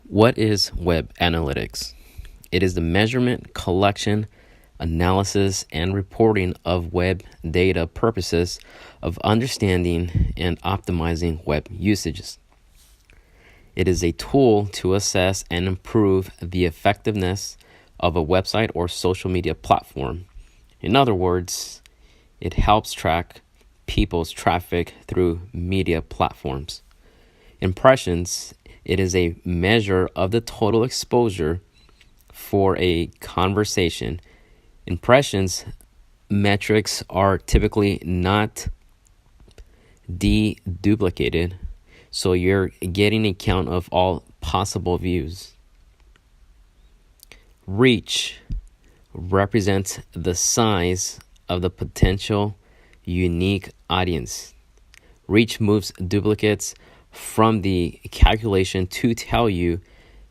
What is web analytics? It is the measurement, collection, analysis, and reporting of web data purposes of understanding and optimizing web usages. It is a tool to assess and improve the effectiveness of a website or social media platform. In other words, it helps track people's traffic through media platforms. Impressions, it is a measure of the total exposure for a conversation. Impressions metrics are typically not deduplicated, so you're getting a count of all possible views. Reach represents the size of the potential unique audience. Reach moves duplicates from the calculation to tell you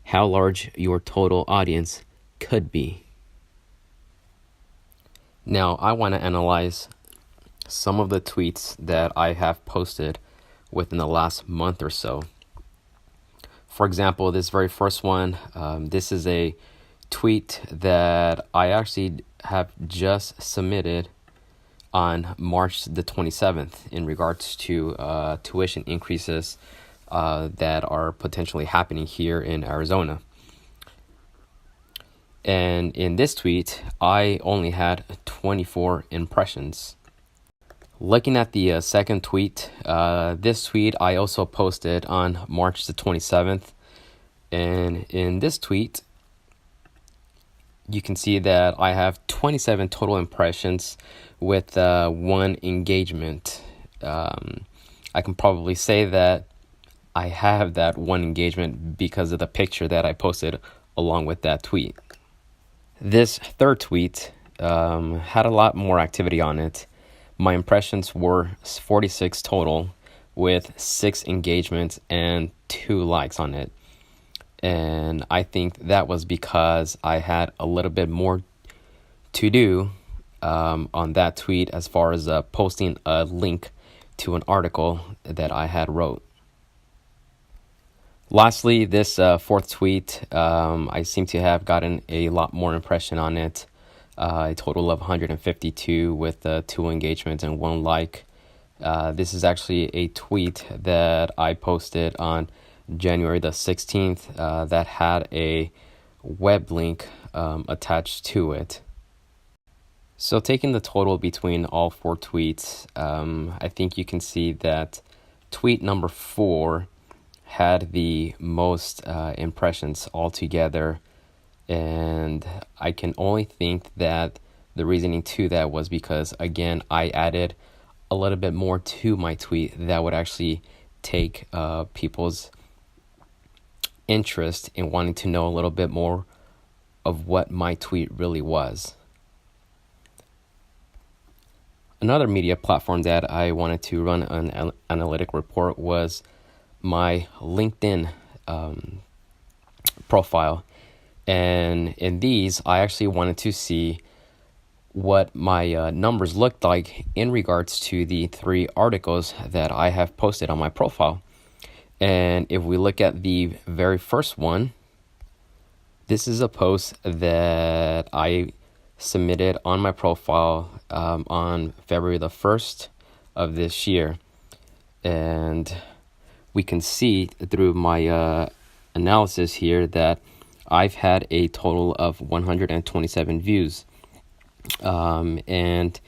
how large your total audience could be. Now, I want to analyze some of the tweets that I have posted within the last month or so. For example, this very first one, this is a tweet that I actually have just submitted on March the 27th in regards to tuition increases that are potentially happening here in Arizona. And in this tweet, I only had 24 impressions. Looking at the second tweet, this tweet I also posted on March the 27th. And in this tweet, you can see that I have 27 total impressions with one engagement. I can probably say that I have that one engagement because of the picture that I posted along with that tweet. This third tweet had a lot more activity on it. My impressions were 46 total with 6 engagements and 2 likes on it. And I think that was because I had a little bit more to do on that tweet as far as posting a link to an article that I had wrote. Lastly, this fourth tweet, I seem to have gotten a lot more impression on it. A total of 152 with 2 engagements and 1 like. This is actually a tweet that I posted on January the 16th that had a web link attached to it. So taking the total between all 4 tweets, I think you can see that tweet number 4 had the most impressions altogether. And I can only think that the reasoning to that was because, again, I added a little bit more to my tweet that would actually take people's interest in wanting to know a little bit more of what my tweet really was. Another media platform that I wanted to run an analytic report was my LinkedIn profile. And in these, I actually wanted to see what my numbers looked like in regards to the 3 articles that I have posted on my profile. And if we look at the very first one, this is a post that I submitted on my profile on February the 1st of this year. And we can see through my analysis here that I've had a total of 127 views. And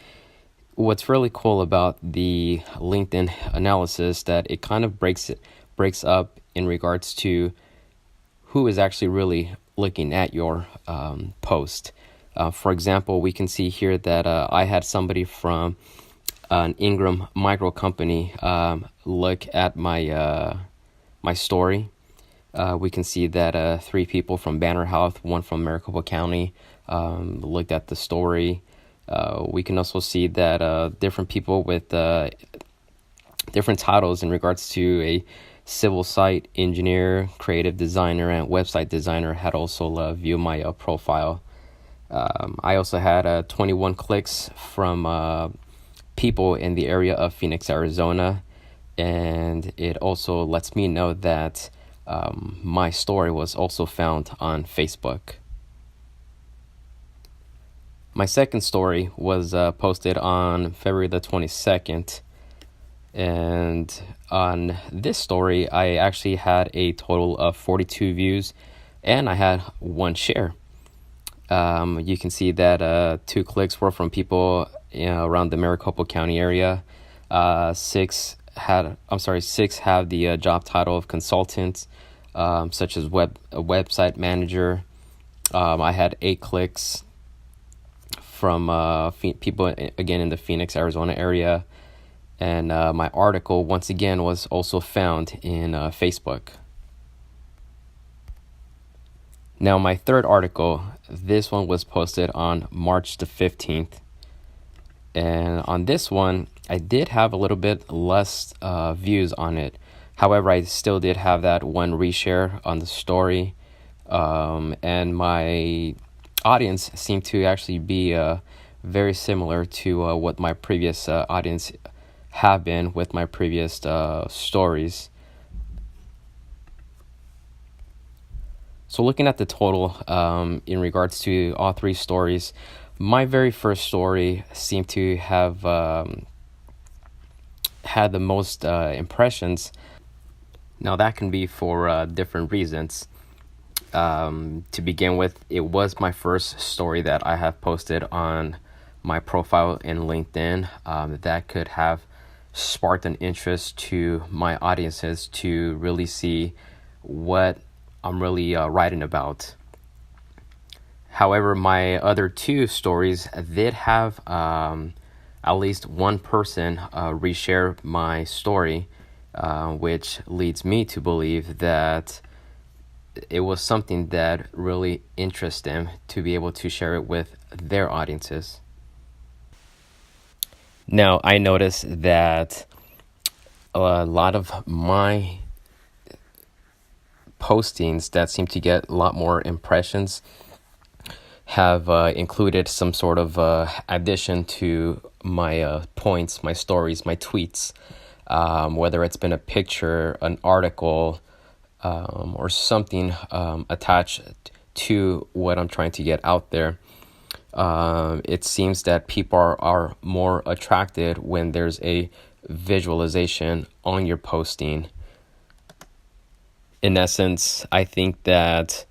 what's really cool about the LinkedIn analysis that it kind of breaks up in regards to who is actually really looking at your post. For example, we can see here that I had somebody from an Ingram Micro company look at my my story. We can see that 3 people from Banner Health, 1 from Maricopa County, looked at the story. We can also see that different people with different titles in regards to a civil site engineer, creative designer, and website designer had also viewed my profile. I also had 21 clicks from people in the area of Phoenix, Arizona, and it also lets me know that my story was also found on Facebook. My second story was posted on February the 22nd. And on this story, I actually had a total of 42 views and I had one share. You can see that 2 clicks were from people around the Maricopa County area. 6 have the job title of consultant, such as a website manager. I had 8 clicks from people again in the Phoenix, Arizona area. And my article, once again, was also found in Facebook. Now, my third article, this one was posted on March the 15th. And on this one, I did have a little bit less views on it. However, I still did have that one reshare on the story. And my audience seemed to actually be very similar to what my previous audience have been with my previous stories. So looking at the total in regards to all 3 stories, my very first story seemed to have had the most impressions. Now that can be for different reasons. To begin with, it was my first story that I have posted on my profile in LinkedIn that could have sparked an interest to my audiences to really see what I'm really writing about. However, my other 2 stories did have at least one person reshare my story, which leads me to believe that it was something that really interests them to be able to share it with their audiences. Now, I noticed that a lot of my postings that seem to get a lot more impressions have included some sort of addition to my points, my stories, my tweets, whether it's been a picture, an article, or something attached to what I'm trying to get out there. It seems that people are more attracted when there's a visualization on your posting. In essence, I think that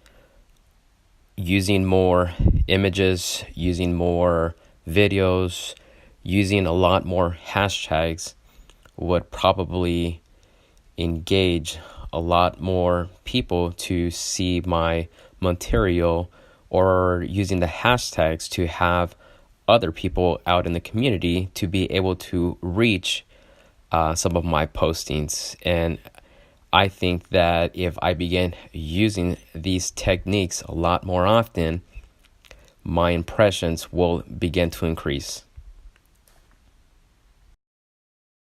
using more images, using more videos, using a lot more hashtags would probably engage a lot more people to see my material, or using the hashtags to have other people out in the community to be able to reach some of my postings. And I think that if I begin using these techniques a lot more often, my impressions will begin to increase.